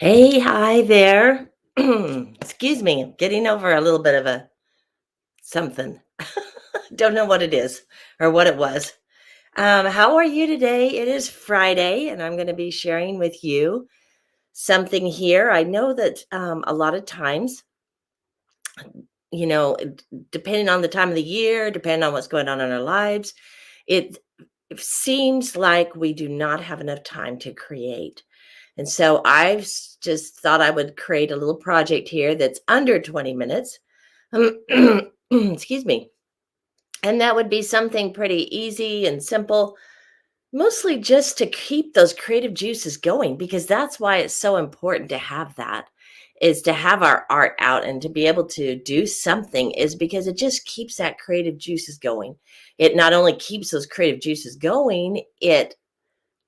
Hey, hi there. Excuse me, getting over a little bit of a something. Don't know what it is or what it was. How are you today? It is Friday, and I'm going to be sharing with you something here. I know that a lot of times, you know, depending on the time of the year, depending on what's going on in our lives, it, it seems like we do not have enough time to create. And so just thought I would create a little project here that's under 20 minutes. Excuse me. And that would be something pretty easy and simple, mostly just to keep those creative juices going, because that's why it's so important to have that, is to have our art out and to be able to do something, is because it just keeps that creative juices going. It not only keeps those creative juices going, it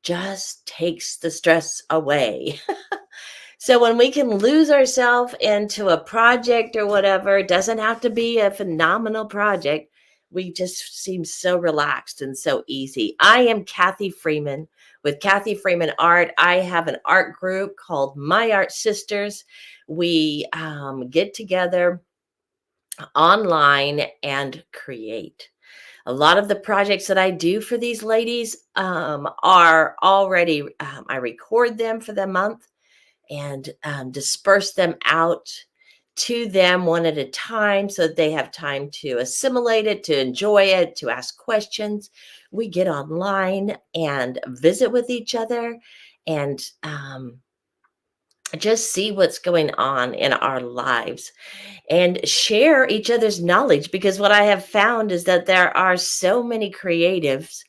just takes the stress away. So when we can lose ourselves into a project or whatever, it doesn't have to be a phenomenal project. We just seem so relaxed and so easy. I am Kathy Freeman with Kathy Freeman Art. I have an art group called My Art Sisters. We get together online and create. A lot of the projects that I do for these ladies are already, I record them for the month and disperse them out to them one at a time so that they have time to assimilate it, to enjoy it, to ask questions. We get online and visit with each other and just see what's going on in our lives and share each other's knowledge, because what I have found is that there are so many creatives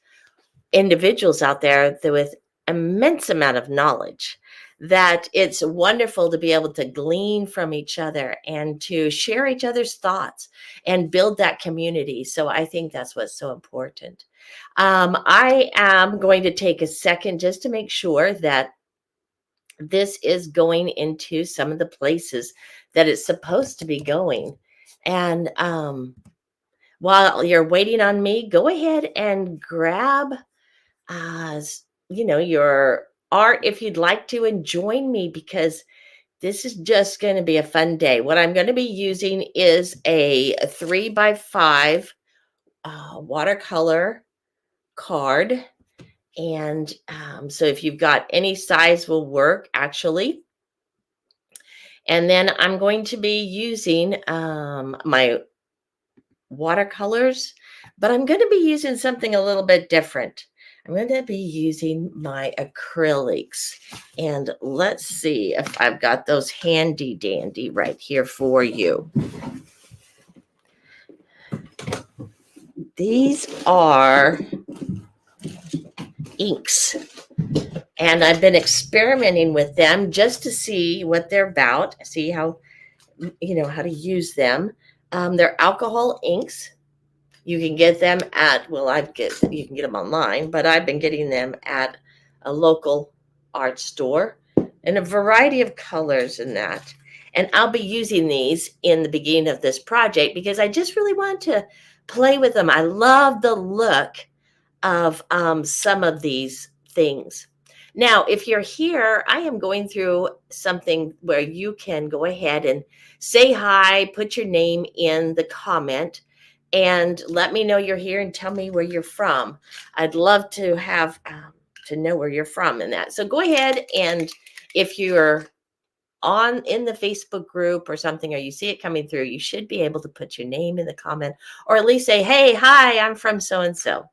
individuals out there with immense amount of knowledge, that it's wonderful to be able to glean from each other and to share each other's thoughts and build that community. So I think that's what's so important. I am going to take a second just to make sure that this is going into some of the places that it's supposed to be going. And while you're waiting on me, go ahead and grab your art if you'd like to, and join me, because this is just going to be a fun day. What I'm going to be using is a 3x5 watercolor card. And so if you've got any size will work, actually. And then I'm going to be using my watercolors, but I'm going to be using something a little bit different. I'm going to be using my acrylics, and let's see if I've got those handy dandy right here for you. These are inks, and I've been experimenting with them just to see what they're about, see how how to use them. They're alcohol inks. You can get them at, you can get them online, but I've been getting them at a local art store in a variety of colors and that. And I'll be using these in the beginning of this project because I just really want to play with them. I love the look of some of these things. Now, if you're here, I am going through something where you can go ahead and say hi, put your name in the comment, and let me know you're here and tell me where you're from. I'd love to have to know where you're from and that. So go ahead, and if you're on in the Facebook group or something, or you see it coming through, you should be able to put your name in the comment, or at least say, hey, hi, I'm from so and so.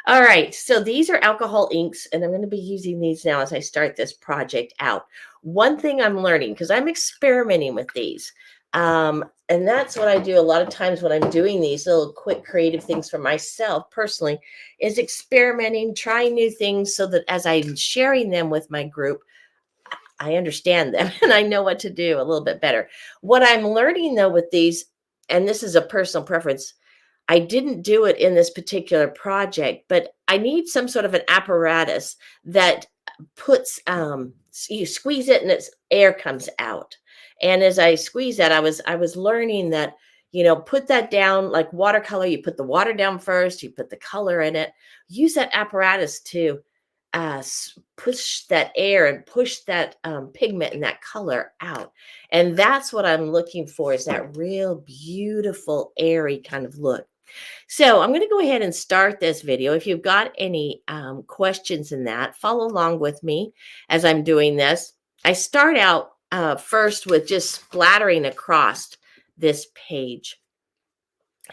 All right, so these are alcohol inks, and I'm going to be using these now as I start this project out. One thing I'm learning, because I'm experimenting with these, and that's what I do a lot of times when I'm doing these little quick creative things for myself personally, is experimenting, trying new things, so that as I'm sharing them with my group, I understand them and I know what to do a little bit better. What I'm learning though with these, and this is a personal preference, I didn't do it in this particular project, but I need some sort of an apparatus that puts you squeeze it and its air comes out. And as I squeeze that, I was learning that, put that down like watercolor, you put the water down first, you put the color in it, use that apparatus to push that air and push that pigment and that color out. And that's what I'm looking for, is that real beautiful, airy kind of look. So I'm going to go ahead and start this video. If you've got any questions in that, follow along with me as I'm doing this. I start out first with just splattering across this page.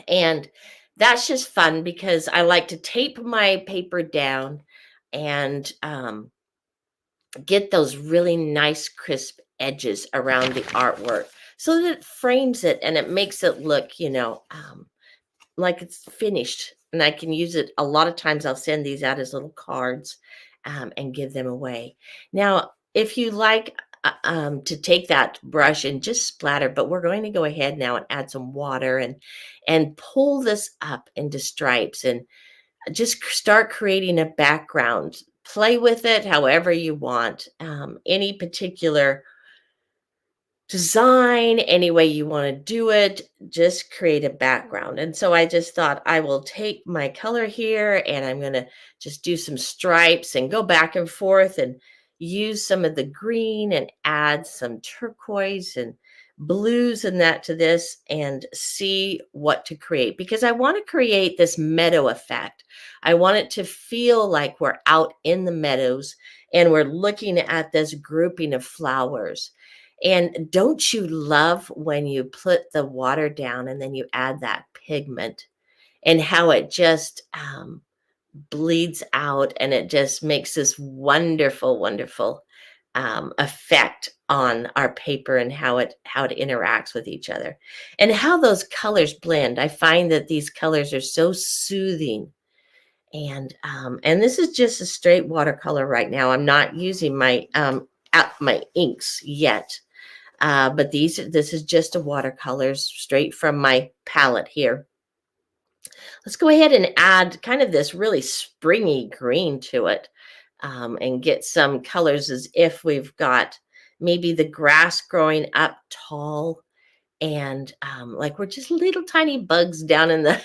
And that's just fun because I like to tape my paper down and get those really nice, crisp edges around the artwork so that it frames it and it makes it look, like it's finished. And I can use it a lot of times. I'll send these out as little cards and give them away. Now, if you like to take that brush and just splatter, but we're going to go ahead now and add some water and pull this up into stripes and just start creating a background. Play with it however you want. Any particular design, any way you want to do it, just create a background. And so I just thought I will take my color here and I'm going to just do some stripes and go back and forth and use some of the green and add some turquoise and blues and that to this and see what to create, because I want to create this meadow effect. I want it to feel like we're out in the meadows and we're looking at this grouping of flowers. And don't you love when you put the water down and then you add that pigment and how it just bleeds out and it just makes this wonderful, wonderful effect on our paper and how it interacts with each other and how those colors blend. I find that these colors are so soothing. And this is just a straight watercolor right now. I'm not using my inks yet. But this is just a watercolors straight from my palette here. Let's go ahead and add kind of this really springy green to it and get some colors as if we've got maybe the grass growing up tall and like we're just little tiny bugs down in the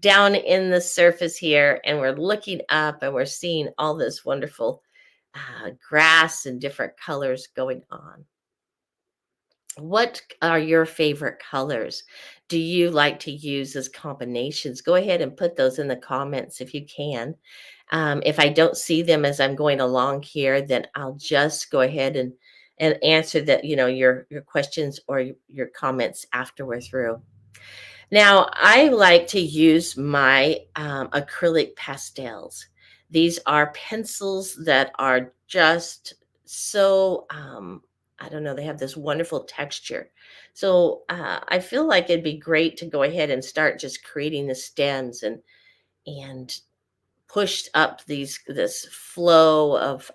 down in the surface here, and we're looking up and we're seeing all this wonderful grass and different colors going on. What are your favorite colors? Do you like to use as combinations? Go ahead and put those in the comments if you can. If I don't see them as I'm going along here, then I'll just go ahead and answer that, your questions or your comments after we're through. Now, I like to use my acrylic pastels. These are pencils that are just so, I don't know, they have this wonderful texture. So I feel like it'd be great to go ahead and start just creating the stems and push up this flow of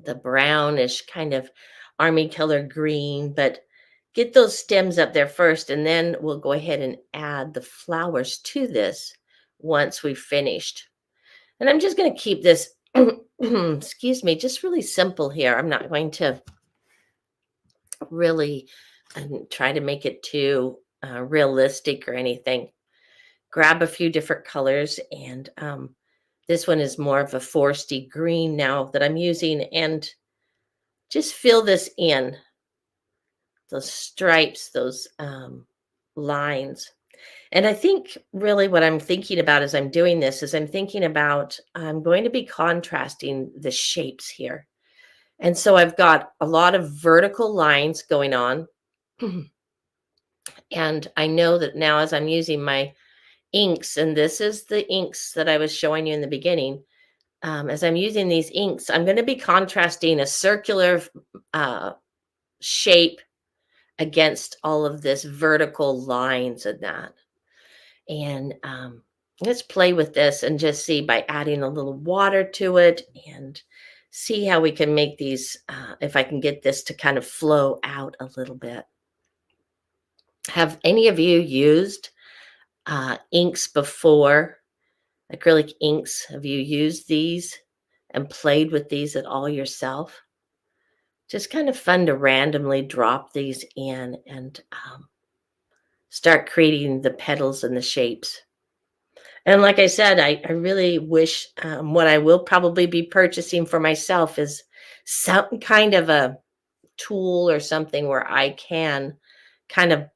the brownish kind of army color green, but get those stems up there first, and then we'll go ahead and add the flowers to this once we've finished. And I'm just going to keep this, excuse me, just really simple here. I'm not going to really try to make it too realistic or anything. Grab a few different colors, and this one is more of a foresty green now that I'm using, and just fill this in, those stripes, those lines. And I think really what I'm thinking about as I'm doing this is I'm going to be contrasting the shapes here. And so I've got a lot of vertical lines going on. And I know that now as I'm using my inks, and this is the inks that I was showing you in the beginning, as I'm using these inks, I'm going to be contrasting a circular shape against all of this vertical lines and that. And let's play with this and just see by adding a little water to it and see how we can make these, if I can get this to kind of flow out a little bit. Have any of you used inks before? Acrylic inks? Have you used these and played with these at all yourself? Just kind of fun to randomly drop these in and start creating the petals and the shapes. And like I said, I really wish, what I will probably be purchasing for myself is some kind of a tool or something where I can kind of,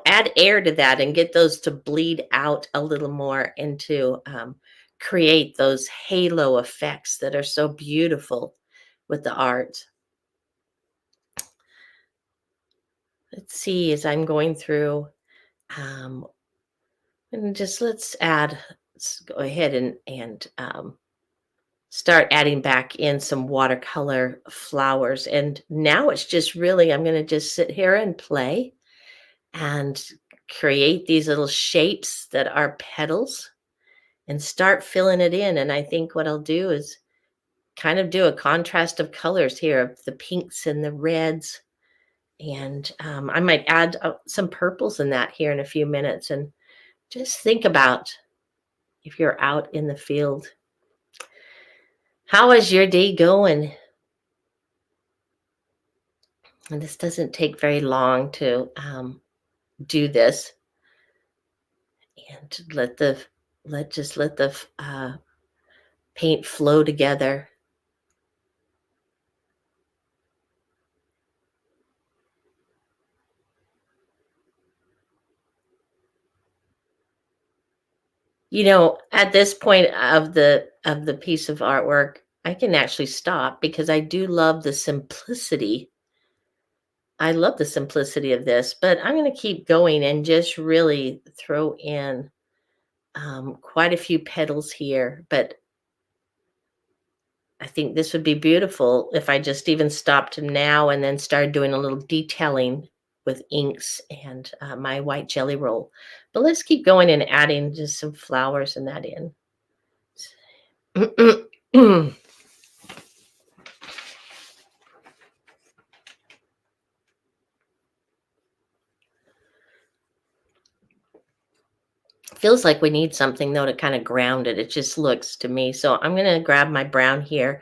add air to that and get those to bleed out a little more and to create those halo effects that are so beautiful with the art. Let's see, as I'm going through, um, and just let's go ahead and start adding back in some watercolor flowers. And now it's just really, I'm going to just sit here and play and create these little shapes that are petals and start filling it in. And I think what I'll do is kind of do a contrast of colors here of the pinks and the reds. And I might add some purples in that here in a few minutes. And just think about, if you're out in the field, how is your day going? And this doesn't take very long to do this. And let the paint flow together. At this point of the piece of artwork, I can actually stop because I do love the simplicity. I love the simplicity of this, but I'm going to keep going and just really throw in quite a few petals here. But I think this would be beautiful if I just even stopped now and then started doing a little detailing with inks and my white jelly roll. But let's keep going and adding just some flowers and that in. Feels like we need something though to kind of ground it. It just looks to me. So I'm going to grab my brown here,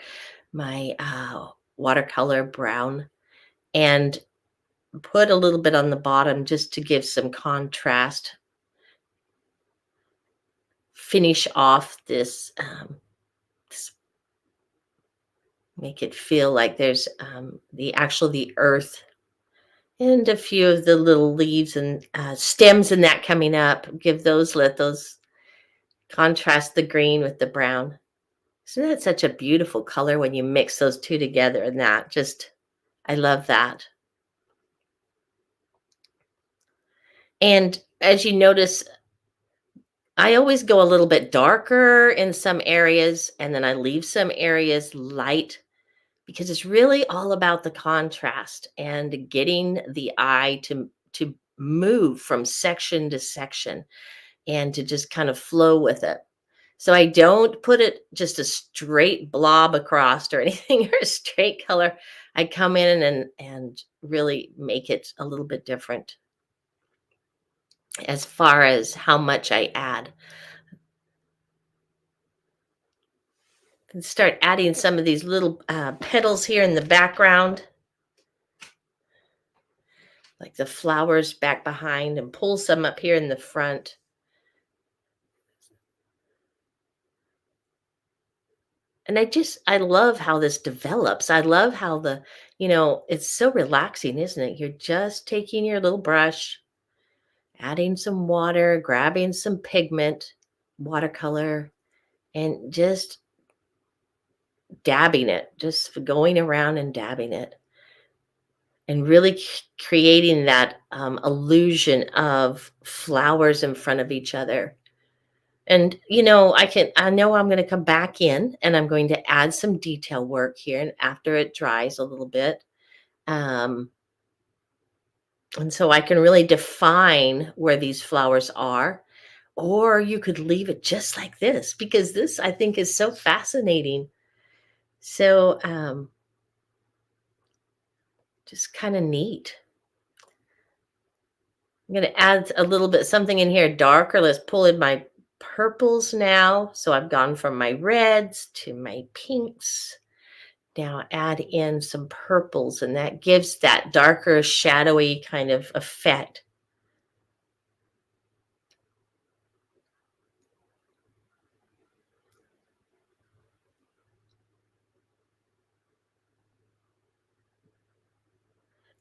my watercolor brown, and put a little bit on the bottom just to give some contrast. Finish off this, make it feel like there's the earth and a few of the little leaves and stems and that coming up. Let those contrast the green with the brown. Isn't that such a beautiful color when you mix those two together? And that just, I love that. And as you notice, I always go a little bit darker in some areas and then I leave some areas light because it's really all about the contrast and getting the eye to move from section to section and to just kind of flow with it. So I don't put it just a straight blob across or anything or a straight color. I come in and really make it a little bit different as far as how much I add. And start adding some of these little petals here in the background, like the flowers back behind, and pull some up here in the front. And I love how this develops. I love how it's so relaxing, isn't it? You're just taking your little brush, adding some water, grabbing some pigment, watercolor, and just dabbing it, just going around and dabbing it, and really creating that illusion of flowers in front of each other. And I know I'm going to come back in and I'm going to add some detail work here and after it dries a little bit. Um, and so I can really define where these flowers are, or you could leave it just like this because this I think is so fascinating. So just kind of neat. I'm going to add a little bit something in here darker. Let's pull in my purples now. So I've gone from my reds to my pinks. Now add in some purples, and that gives that darker, shadowy kind of effect.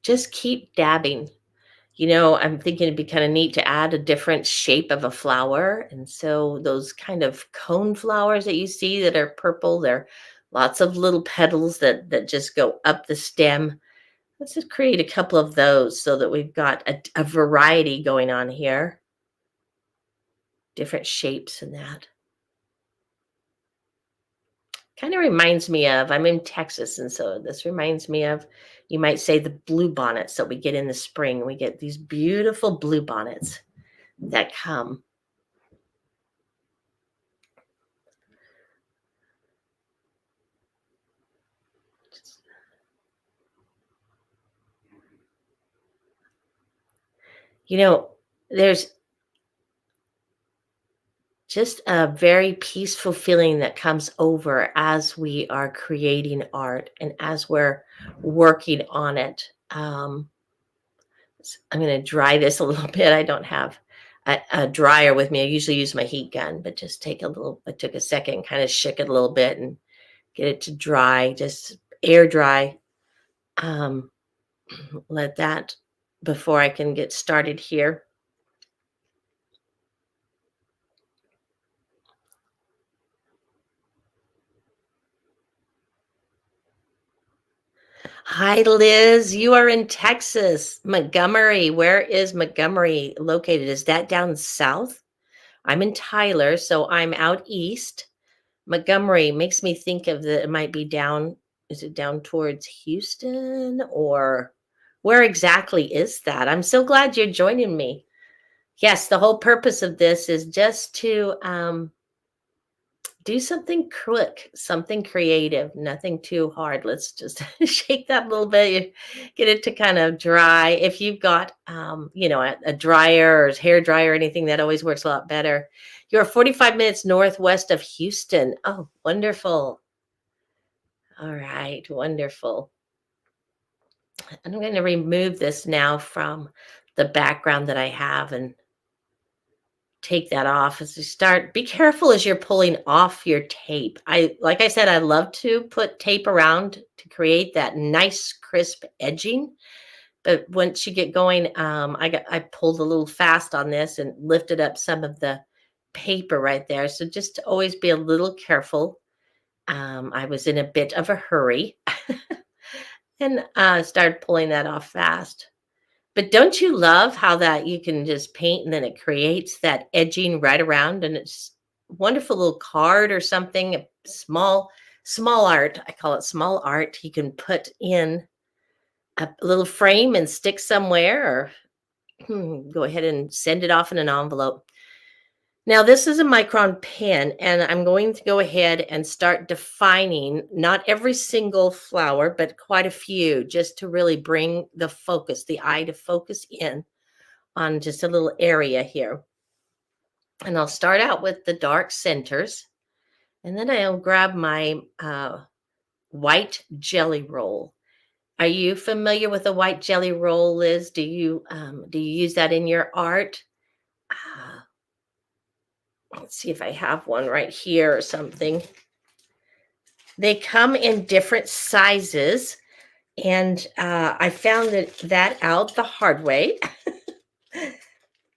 just keep dabbing. I'm thinking it'd be kind of neat to add a different shape of a flower. And so those kind of cone flowers that you see that are purple, they're lots of little petals that just go up the stem. Let's just create a couple of those so that we've got a variety going on here. Different shapes and that. Kind of reminds me of, I'm in Texas, and so this reminds me of, you might say, the blue bonnets that we get in the spring. We get these beautiful blue bonnets that come. There's just a very peaceful feeling that comes over as we are creating art and as we're working on it. I'm going to dry this a little bit. I don't have a dryer with me. I usually use my heat gun, but just I took a second, kind of shook it a little bit and get it to dry, just air dry. Let that before I can get started here. Hi, Liz. You are in Texas, Montgomery. Where is Montgomery located? Is that down south? I'm in Tyler, so I'm out east. Montgomery makes me think of it might be down. Is it down towards Houston, or where exactly is that? I'm so glad you're joining me. Yes, the whole purpose of this is just to do something quick, something creative, nothing too hard. Let's just shake that a little bit, get it to kind of dry. If you've got, a dryer or hair dryer or anything, that always works a lot better. You're 45 minutes northwest of Houston. Oh, wonderful. All right, wonderful. I'm going to remove this now from the background that I have and take that off as you start. Be careful as you're pulling off your tape. Like I said, I love to put tape around to create that nice crisp edging. But once you get going, I pulled a little fast on this and lifted up some of the paper right there. So just to always be a little careful. I was in a bit of a hurry and started pulling that off fast. But don't you love how that you can just paint and then it creates that edging right around, and it's wonderful little card or something, a small art. I call it small art. You can put in a little frame and stick somewhere, or go ahead and send it off in an envelope. Now, this is a micron pen, and I'm going to go ahead and start defining not every single flower, but quite a few, just to really bring the eye to focus in on just a little area here. And I'll start out with the dark centers, and then I'll grab my white jelly roll. Are you familiar with a white jelly roll, Liz? Do you use that in your art? Uh, let's see if I have one right here or something. They come in different sizes, and I found that out the hard way.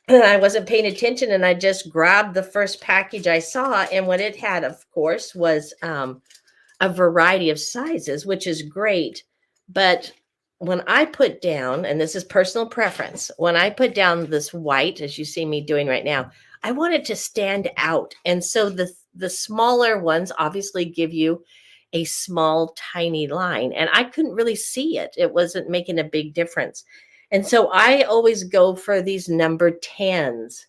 I wasn't paying attention, and I just grabbed the first package I saw, and what it had, of course, was a variety of sizes, which is great. But when I put down, and this is personal preference, when I put down this white, as you see me doing right now, I want it to stand out. And so the smaller ones obviously give you a small, tiny line, and I couldn't really see it. It wasn't making a big difference. And so I always go for these number 10s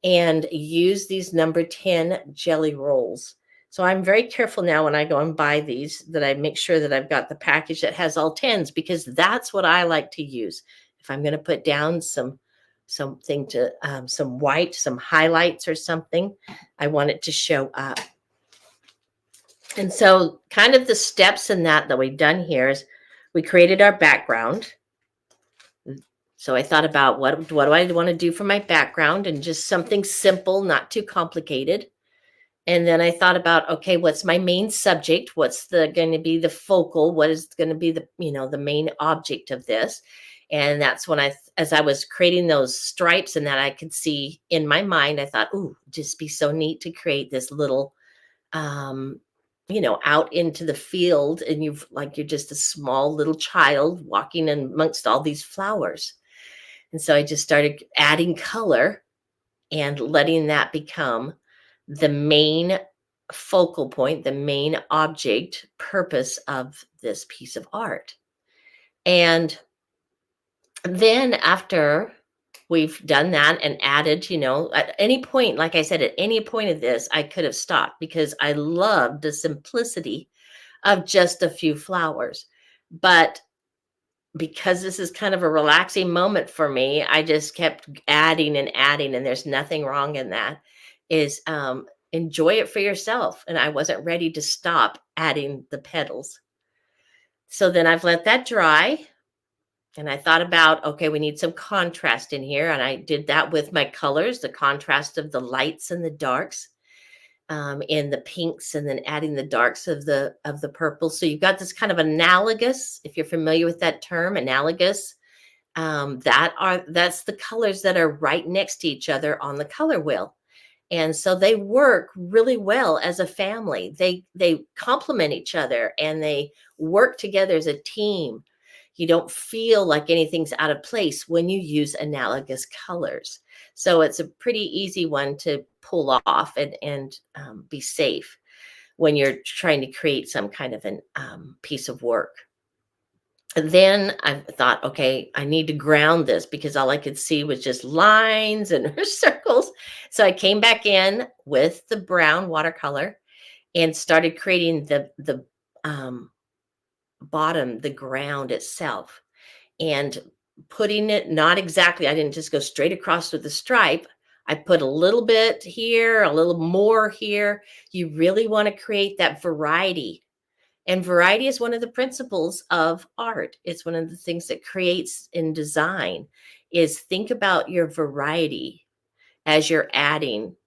and use these number 10 jelly rolls. So I'm very careful now when I go and buy these that I make sure that I've got the package that has all 10s, because that's what I like to use. If I'm going to put down something to some white, some highlights or something, I want it to show up. And so kind of the steps in that we've done here is we created our background. So I thought about what do I want to do for my background, and just something simple, not too complicated. And then I thought about, okay, what's my main subject? What's going to be the focal? What is going to be the, the main object of this? And that's when as I was creating those stripes and that I could see in my mind, I thought, ooh, just be so neat to create this little, um, out into the field, and you're just a small little child walking amongst all these flowers. And so I just started adding color and letting that become the main focal point, the main object purpose of this piece of art. And then after we've done that and added, at any point, like I said, at any point of this, I could have stopped because I loved the simplicity of just a few flowers. But because this is kind of a relaxing moment for me, I just kept adding and adding, and there's nothing wrong in that. Is enjoy it for yourself. And I wasn't ready to stop adding the petals. So then I've let that dry. And I thought about, okay, we need some contrast in here. And I did that with my colors, the contrast of the lights and the darks, in the pinks, and then adding the darks of the purple. So you've got this kind of analogous, if you're familiar with that term, analogous. That's the colors that are right next to each other on the color wheel. And so they work really well as a family. They complement each other and they work together as a team. You don't feel like anything's out of place when you use analogous colors. So it's a pretty easy one to pull off and be safe when you're trying to create some kind of an piece of work. And then I thought, okay, I need to ground this because all I could see was just lines and circles. So I came back in with the brown watercolor and started creating the bottom, the ground itself, and putting it, not exactly, I didn't just go straight across with the stripe. I put a little bit here, a little more here. You really want to create that variety. And variety is one of the principles of art. It's one of the things that creates in design, is think about your variety as you're adding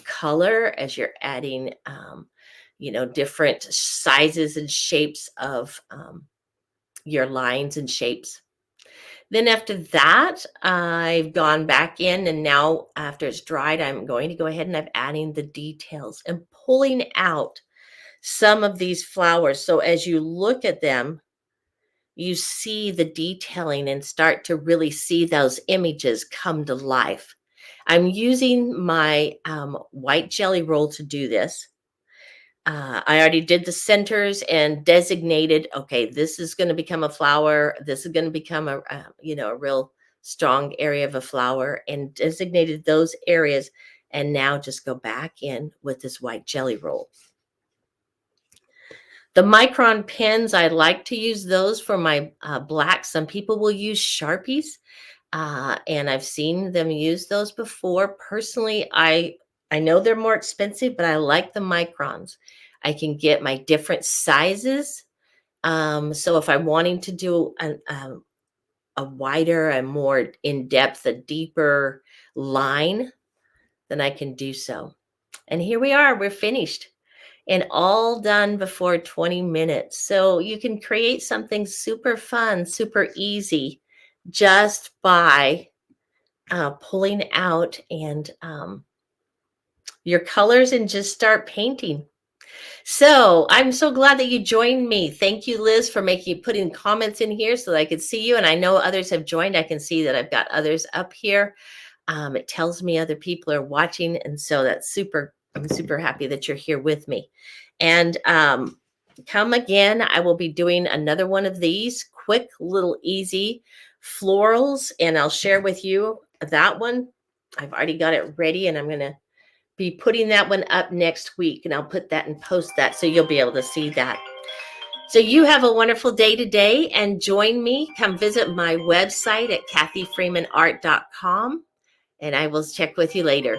color, as you're adding, different sizes and shapes of your lines and shapes. Then after that, I've gone back in, and now after it's dried, I'm going to go ahead and I'm adding the details and pulling out some of these flowers. So as you look at them, you see the detailing and start to really see those images come to life. I'm using my white jelly roll to do this. I already did the centers and designated, okay, this is going to become a flower. This is going to become a real strong area of a flower, and designated those areas. And now just go back in with this white jelly roll. The micron pens, I like to use those for my black. Some people will use Sharpies, and I've seen them use those before. Personally, I know they're more expensive, but I like the microns. I can get my different sizes. So if I'm wanting to do a wider, a more in-depth, a deeper line, then I can do so. And here we are, we're finished. And all done before 20 minutes. So you can create something super fun, super easy, just by pulling out and your colors and just start painting. So I'm so glad that you joined me. Thank you, Liz, for putting comments in here so that I could see you. And I know others have joined. I can see that I've got others up here. It tells me other people are watching. And so that's super. I'm super happy that you're here with me. And come again. I will be doing another one of these quick, little, easy florals. And I'll share with you that one. I've already got it ready, and I'm going to be putting that one up next week. And I'll put that and post that so you'll be able to see that. So you have a wonderful day today, and join me. Come visit my website at kathyfreemanart.com. And I will check with you later.